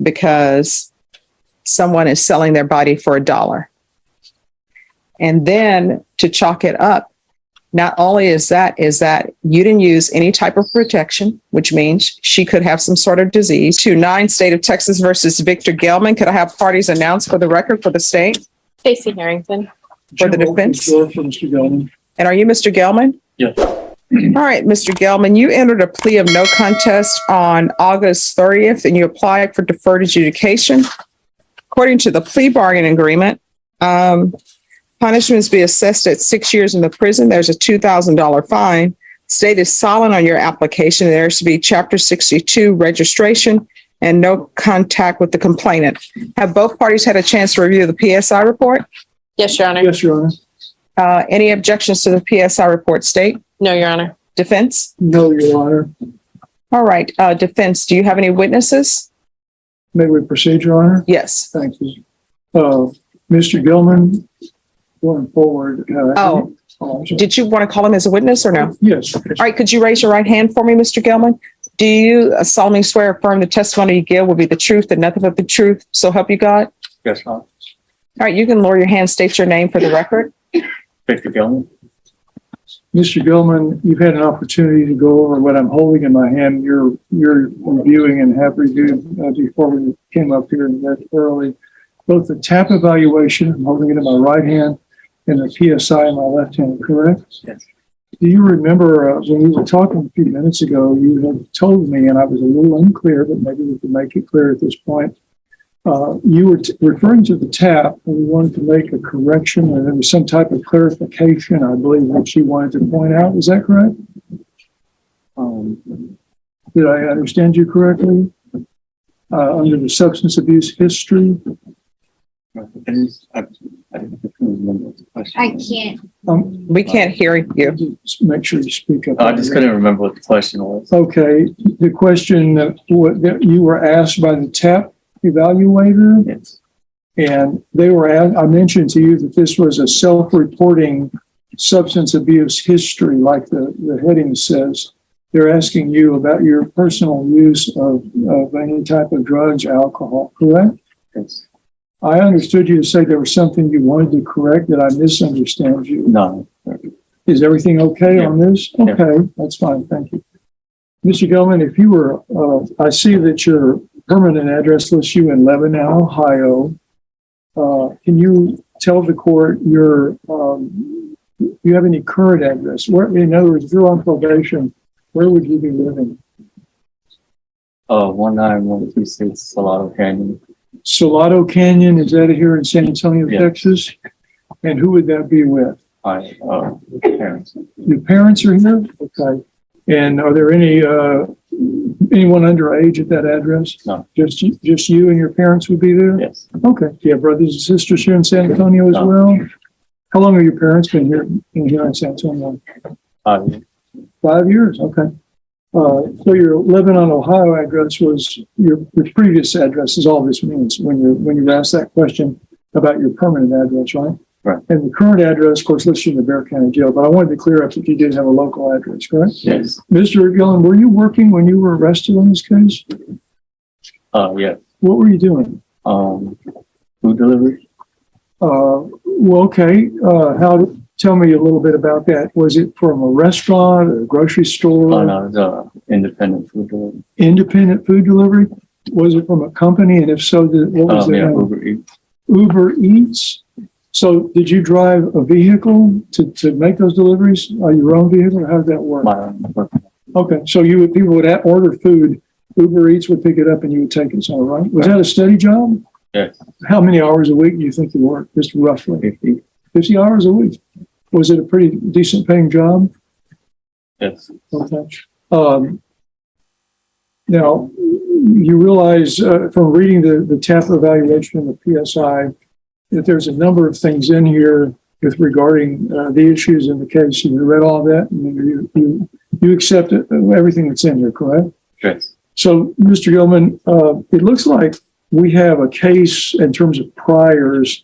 because someone is selling their body for $1. And then to chalk it up, not only is that you didn't use any type of protection, which means she could have some sort of disease. 2-9 State of Texas versus Victor Gelman. Could I have parties announced for the record for the state? Stacey Harrington. For the defense? Mr. Gelman. And are you Mr. Gelman? Yes. All right, Mr. Gelman, you entered a plea of no contest on August 30th and you applied for deferred adjudication. According to the plea bargaining agreement, punishments be assessed at 6 years in the prison. There's a $2,000 fine. State is silent on your application. There's to be Chapter 62 registration and no contact with the complainant. Have both parties had a chance to review the PSI report? Yes, Your Honor. Yes, Your Honor. Any objections to the PSI report, State? No, Your Honor. Defense? No, Your Honor. All right, defense, do you have any witnesses? May we proceed, Your Honor? Yes. Thank you. Mr. Gilman, going forward. Oh, I'm sorry. did you want to call him as a witness or no? Yes. All right, could you raise your right hand for me, Mr. Gelman? Do you solemnly swear or affirm the testimony you give will be the truth and nothing but the truth, so help you God? Yes, Your Honor. All right, you can lower your hand, state your name for the record. Victor Gilman. Mr. Gilman, you've had an opportunity to go over what I'm holding in my hand. You're reviewing and have reviewed before we came up here that early. Both the TAP evaluation, I'm holding it in my right hand, and the PSI in my left hand, correct? Yes. Do you remember when we were talking a few minutes ago, you had told me, and I was a little unclear, but maybe we can make it clear at this point. You were referring to the TAP, and we wanted to make a correction, and there was some type of clarification, I believe, that you wanted to point out. Is that correct? Did I understand you correctly? Under the substance abuse history? I didn't remember the question. I can't. We can't hear you. Just make sure you speak up. I just couldn't remember what the question was. Okay, the question that you were asked by the TAP evaluator, Yes. and they were asked, I mentioned to you that this was a self-reporting substance abuse history, like the heading says. They're asking you about your personal use of any type of drugs, alcohol, correct? Yes. I understood you to say there was something you wanted to correct. Did I misunderstand you? No. Is everything okay Yeah. on this? Yeah. Okay, that's fine. Thank you. Mr. Gilman, if you were, I see that your permanent address lists you in Lebanon, Ohio. Can you tell the court you have any current address? Where, in other words, if you're on probation, where would you be living? 19126 Salado Canyon. Salado Canyon, is that here in San Antonio, Yeah. Texas? And who would that be with? My parents. Your parents are here? Okay. And are there anyone underage at that address? No. Just you and your parents would be there? Yes. Okay. Do you have brothers and sisters here in San Antonio as No. well? How long have your parents been here in San Antonio? 5 years. Okay. So your Lebanon, Ohio address was your previous address is all this means when you asked that question about your permanent address, right? Right. And the current address, of course, lists you in the Bexar County Jail, but I wanted to clear up that you did have a local address, correct? Yes. Mr. Gillen, were you working when you were arrested on this case? Yes. What were you doing? Food delivery. Well, okay. Tell me a little bit about that. Was it from a restaurant or a grocery store? Oh, no, it's independent food delivery. Independent food delivery? Was it from a company? And if so, what was the Yeah, name? Uber Eats. Uber Eats? So did you drive a vehicle to make those deliveries? Your own vehicle? Or how did that work? My own. Okay, so people would order food, Uber Eats would pick it up and you would take it, so right? Was that a steady job? Yes. How many hours a week do you think you worked, just roughly? 50. 50 hours a week. Was it a pretty decent paying job? Yes. Okay. Now, you realize from reading the TAP evaluation and the PSI that there's a number of things in here with regarding the issues in the case. You read all that and you accept everything that's in here, correct? Yes. So, Mr. Gilman, it looks like we have a case in terms of priors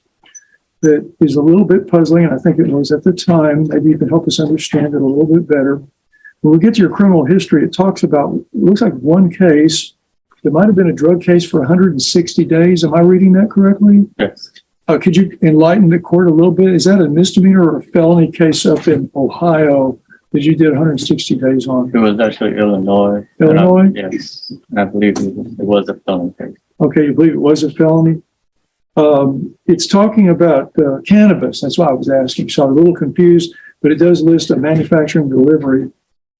that is a little bit puzzling, and I think it was at the time. Maybe you can help us understand it a little bit better. When we get to your criminal history, it talks about, it looks like one case there might have been a drug case for 160 days. Am I reading that correctly? Yes. Could you enlighten the court a little bit? Is that a misdemeanor or a felony case up in Ohio that you did 160 days on? It was actually Illinois. Illinois? Yes. And I believe it was a felony case. Okay, you believe it was a felony? It's talking about cannabis. That's why I was asking. So I'm a little confused, but it does list a manufacturing delivery,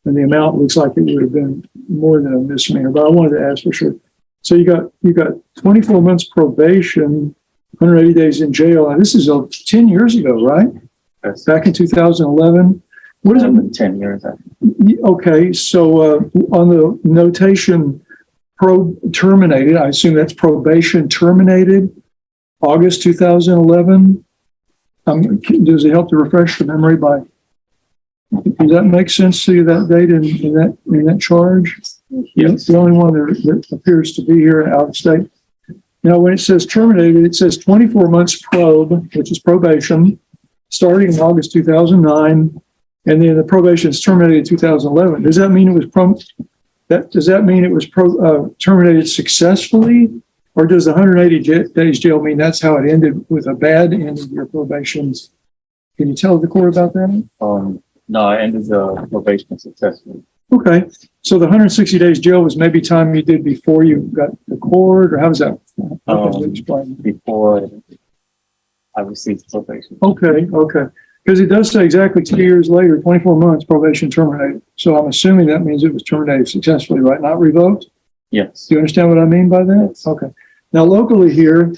and the amount looks like it would have been more than a misdemeanor. But I wanted to ask for sure. So you got 24 months probation, 180 days in jail, and this is 10 years ago, right? Yes. Back in 2011. What is it? 10 years after. Okay, so on the notation terminated, I assume that's probation terminated, August 2011. Does it help to refresh the memory by, does that make sense to you, that date in that charge? Yes. The only one that appears to be here out of state. Now, when it says terminated, it says 24 months probe, which is probation, starting in August 2009, and then the probation is terminated in 2011. Does that mean it was terminated successfully, or does the 180 days jail mean that's how it ended, with a bad end of your probation? Can you tell the court about that? No, I ended the probation successfully. Okay, so the 160 days jail was maybe time you did before you got the court, or how was that? How can you explain? Before I received probation. Okay, because it does say exactly 2 years later, 24 months probation terminated. So I'm assuming that means it was terminated successfully, right? Not revoked? Yes. Do you understand what I mean by that? Yes. Okay. Now, locally here,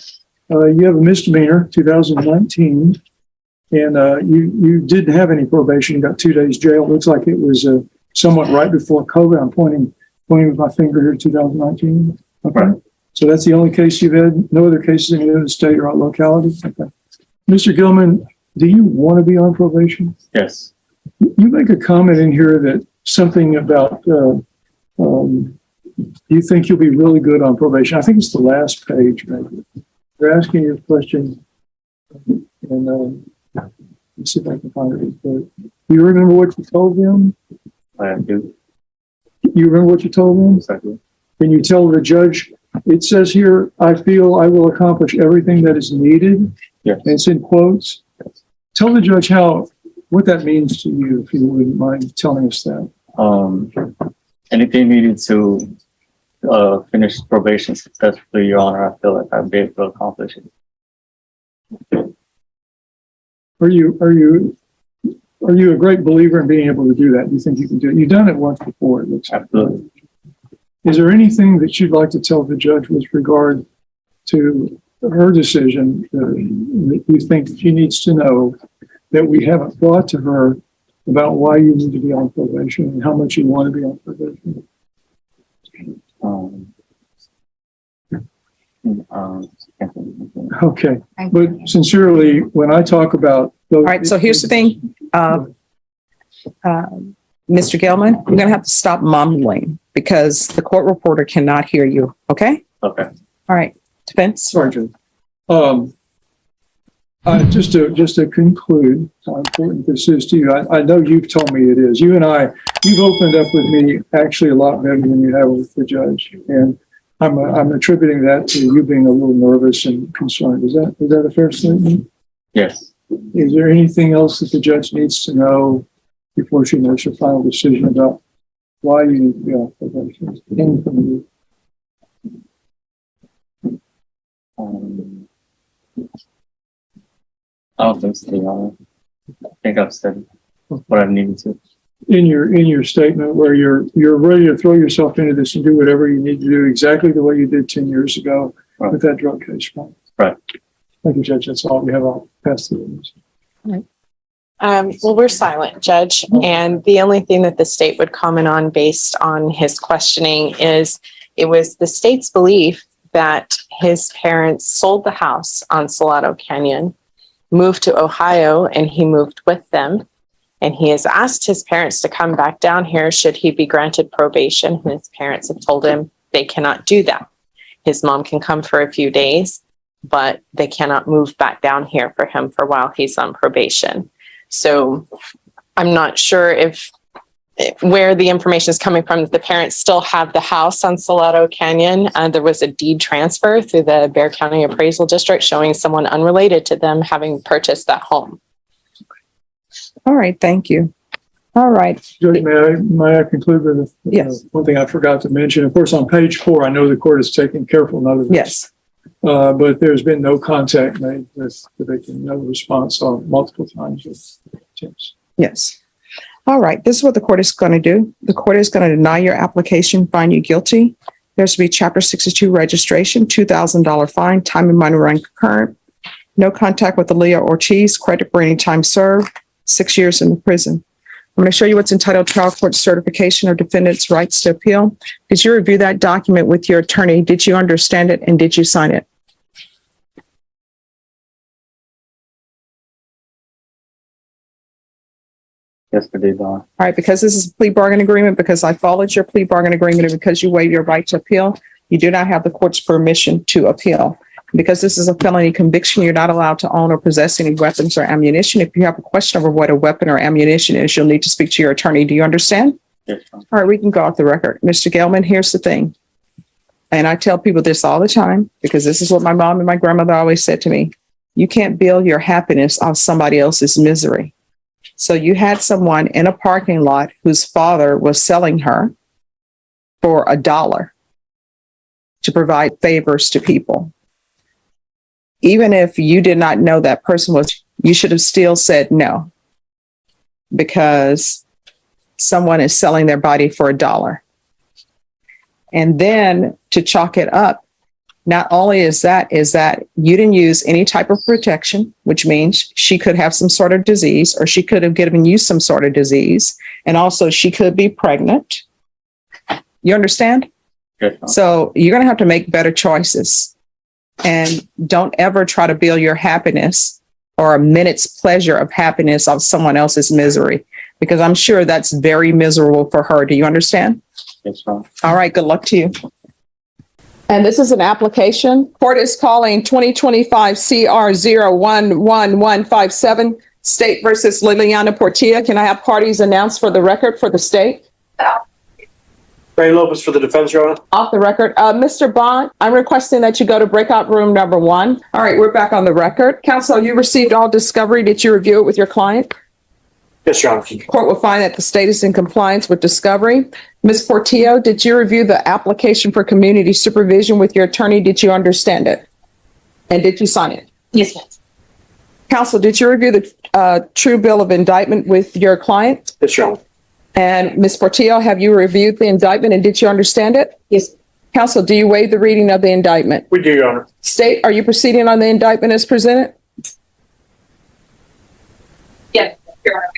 you have a misdemeanor, 2019, and you didn't have any probation. You got 2 days jail. It looks like it was somewhat right before COVID. I'm pointing with my finger here, 2019. Okay. Right. So that's the only case you've had? No other cases in either state or locality? Okay. Mr. Gilman, do you want to be on probation? Yes. You make a comment in here that something about you think you'll be really good on probation. I think it's the last page, maybe. They're asking you a question, and let's see if I can find it. Do you remember what you told them? I do. You remember what you told them? Exactly. Can you tell the judge, it says here, I feel I will accomplish everything that is needed. Yes. And it's in quotes. Yes. Tell the judge what that means to you, if you wouldn't mind telling us that. Anything needed to finish probation successfully, Your Honor, I feel like I'd be able to accomplish it. Are you a great believer in being able to do that? Do you think you can do it? You've done it once before, it looks like. Absolutely. Is there anything that you'd like to tell the judge with regard to her decision that you think she needs to know that we haven't brought to her about why you need to be on probation and how much you want to be on probation? Okay, but sincerely, when I talk about those, All right, so here's the thing. Mr. Gilman, you're going to have to stop mumbling because the court reporter cannot hear you. Okay? Okay. All right. Defense? Sorry, Judge. Just to conclude how important this is to you, I know you've told me it is. You've opened up with me actually a lot better than you have with the judge. And I'm attributing that to you being a little nervous and concerned. Is that a fair statement? Yes. Is there anything else that the judge needs to know before she makes her final decision about why you need to be on probation? Anything from you? I don't think so, Your Honor. I think I've said what I needed to. In your statement where you're ready to throw yourself into this and do whatever you need to do exactly the way you did 10 years ago with that drug case. Right. Thank you, Judge. That's all we have. I'll pass the witness. Well, we're silent, Judge. And the only thing that the state would comment on based on his questioning is it was the state's belief that his parents sold the house on Salado Canyon, moved to Ohio, and he moved with them. And he has asked his parents to come back down here should he be granted probation. And his parents have told him they cannot do that. His mom can come for a few days, but they cannot move back down here for him for while he's on probation. So I'm not sure if where the information is coming from, the parents still have the house on Salado Canyon. There was a deed transfer through the Bexar County Appraisal District showing someone unrelated to them having purchased that home. All right, thank you. All right, Judge, may I conclude with Yes. one thing I forgot to mention? Of course, on page 4, I know the court is taking careful note of this. yes, But there's been no contact made with the victim, no response on multiple times with attempts. yes. All right, this is what the court is going to do. The court is going to deny your application, find you guilty. There's to be Chapter 62 registration, $2,000 fine, time and money run concurrent. No contact with Aaliyah Ortiz, credit for any time served, 6 years in prison. I'm going to show you what's entitled Trial Court Certification of Defendant's Rights to Appeal. Did you review that document with your attorney? Did you understand it and did you sign it? Yes, I did, Your Honor. All right, because this is a plea bargain agreement, because I followed your plea bargain agreement, and because you waive your right to appeal, you do not have the court's permission to appeal. Because this is a felony conviction, you're not allowed to own or possess any weapons or ammunition. If you have a question over what a weapon or ammunition is, you'll need to speak to your attorney. Do you understand? Yes, Your Honor. All right, we can go off the record. Mr. Gelman, here's the thing. And I tell people this all the time, because this is what my mom and my grandmother always said to me. You can't build your happiness off somebody else's misery. So you had someone in a parking lot whose father was selling her for $1 to provide favors to people. Even if you did not know that person was, you should have still said no, because someone is selling their body for $1. And then to chalk it up, not only is that you didn't use any type of protection, which means she could have some sort of disease, or she could have given you some sort of disease. And also she could be pregnant. You understand? Yes, Your Honor. So you're going to have to make better choices. And don't ever try to build your happiness or a minute's pleasure of happiness off someone else's misery, because I'm sure that's very miserable for her. Do you understand? Yes, Your Honor. All right, good luck to you. And this is an application. Court is calling 2025 CR 011157, State versus Liliana Portilla. Can I have parties announced for the record for the state? Ray Lopez for the defense, Your Honor. Off the record. Mr. Bond, I'm requesting that you go to breakout room number 1. All right, we're back on the record. Counsel, you received all discovery. Did you review it with your client? Yes, Your Honor. Court will find that the state is in compliance with discovery. Ms. Portillo, did you review the application for community supervision with your attorney? Did you understand it? And did you sign it? Yes, ma'am. Counsel, did you review the true bill of indictment with your client? Yes, Your Honor. And Ms. Portillo, have you reviewed the indictment and did you understand it? Yes. Counsel, do you waive the reading of the indictment? We do, Your Honor. State, are you proceeding on the indictment as presented? Yes, Your Honor.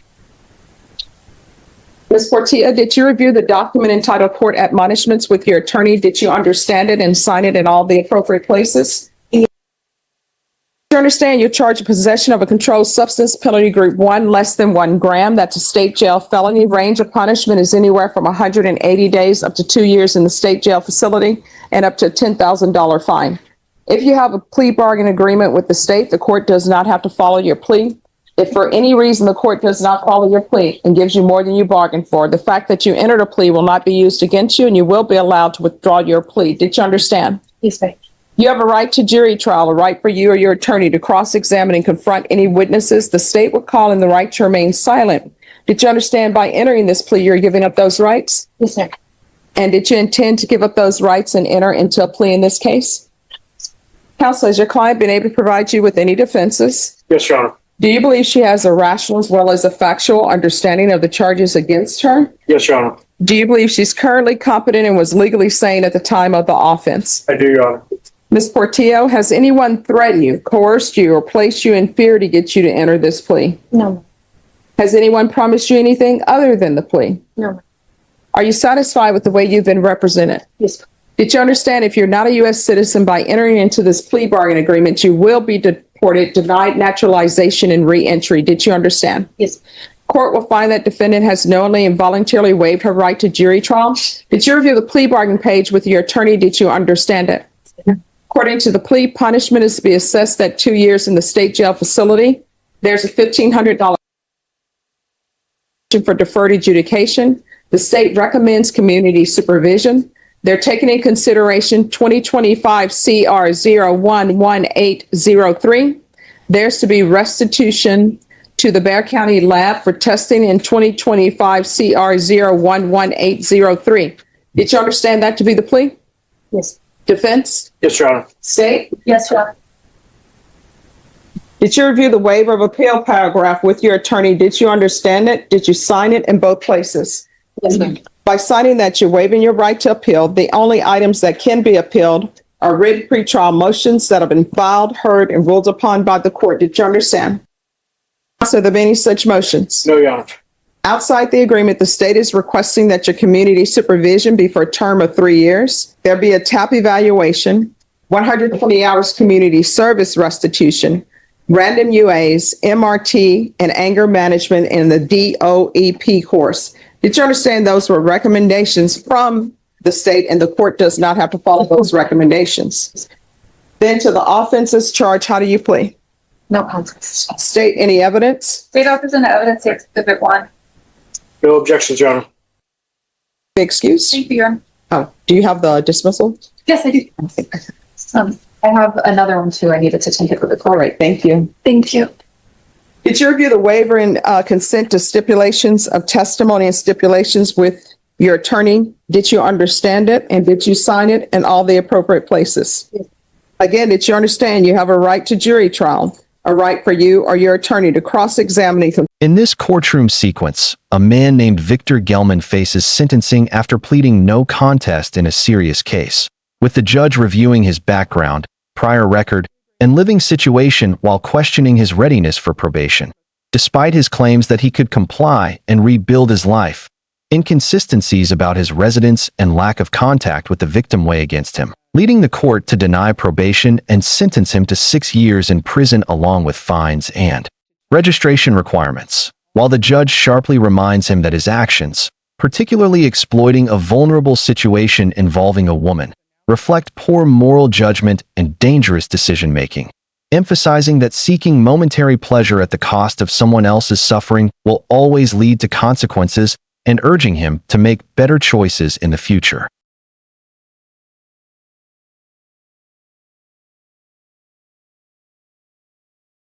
Ms. Portilla, did you review the document entitled Court Admonishments with your attorney? Did you understand it and sign it in all the appropriate places? Yes. You understand you're charged with possession of a controlled substance, penalty group 1, less than 1 gram. That's a state jail felony. Range of punishment is anywhere from 180 days up to 2 years in the state jail facility and up to a $10,000 fine. If you have a plea bargain agreement with the state, the court does not have to follow your plea. If for any reason the court does not follow your plea and gives you more than you bargained for, the fact that you entered a plea will not be used against you and you will be allowed to withdraw your plea. Did you understand? Yes, ma'am. You have a right to jury trial, a right for you or your attorney to cross-examine and confront any witnesses. The state would call in the right to remain silent. Did you understand by entering this plea, you're giving up those rights? Yes, ma'am. And did you intend to give up those rights and enter into a plea in this case? Counsel, has your client been able to provide you with any defenses? Yes, Your Honor. Do you believe she has a rational as well as a factual understanding of the charges against her? Yes, Your Honor. Do you believe she's currently competent and was legally sane at the time of the offense? I do, Your Honor. Ms. Portillo, has anyone threatened you, coerced you, or placed you in fear to get you to enter this plea? No, ma'am. Has anyone promised you anything other than the plea? No, ma'am. Are you satisfied with the way you've been represented? Yes, ma'am. Did you understand if you're not a U.S. citizen by entering into this plea bargain agreement, you will be deported, denied naturalization, and re-entry? Did you understand? Yes. Court will find that defendant has knowingly and voluntarily waived her right to jury trial. Did you review the plea bargain page with your attorney? Did you understand it? According to the plea, punishment is to be assessed at 2 years in the state jail facility. There's a $1,500 for deferred adjudication. The state recommends community supervision. They're taking in consideration 2025 CR 01803. There's to be restitution to the Bear County Lab for testing in 2025 CR 011803. Did you understand that to be the plea? Yes. Defense? Yes, Your Honor. State? Yes, Your Honor. Did you review the waiver of appeal paragraph with your attorney? Did you understand it? Did you sign it in both places? Yes, ma'am. By signing that, you're waiving your right to appeal. The only items that can be appealed are written pretrial motions that have been filed, heard, and ruled upon by the court. Did you understand? So there be any such motions? No, Your Honor. Outside the agreement, the state is requesting that your community supervision be for a term of 3 years. There be a TAP evaluation, 120 hours community service restitution, random UAs, MRT, and anger management in the DOEP course. Did you understand those were recommendations from the state and the court does not have to follow those recommendations? Then to the offenses charge, how do you plead? No contest. State any evidence? State offers and evidence, Exhibit 1. No objections, Your Honor. Excuse? Thank you, Your Honor. Oh, do you have the dismissal? Yes, I do. I have another one too. I needed to take it for the All right, thank you. Thank you. Did you review the waiver and consent to stipulations of testimony and stipulations with your attorney? Did you understand it and did you sign it in all the appropriate places? Yes. Again, did you understand you have a right to jury trial, a right for you or your attorney to cross-examine? In this courtroom sequence, a man named Victor Gelman faces sentencing after pleading no contest in a serious case, with the judge reviewing his background, prior record, and living situation while questioning his readiness for probation. Despite his claims that he could comply and rebuild his life, inconsistencies about his residence and lack of contact with the victim weigh against him, leading the court to deny probation and sentence him to 6 years in prison along with fines and registration requirements, while the judge sharply reminds him that his actions, particularly exploiting a vulnerable situation involving a woman, reflect poor moral judgment and dangerous decision-making, emphasizing that seeking momentary pleasure at the cost of someone else's suffering will always lead to consequences and urging him to make better choices in the future.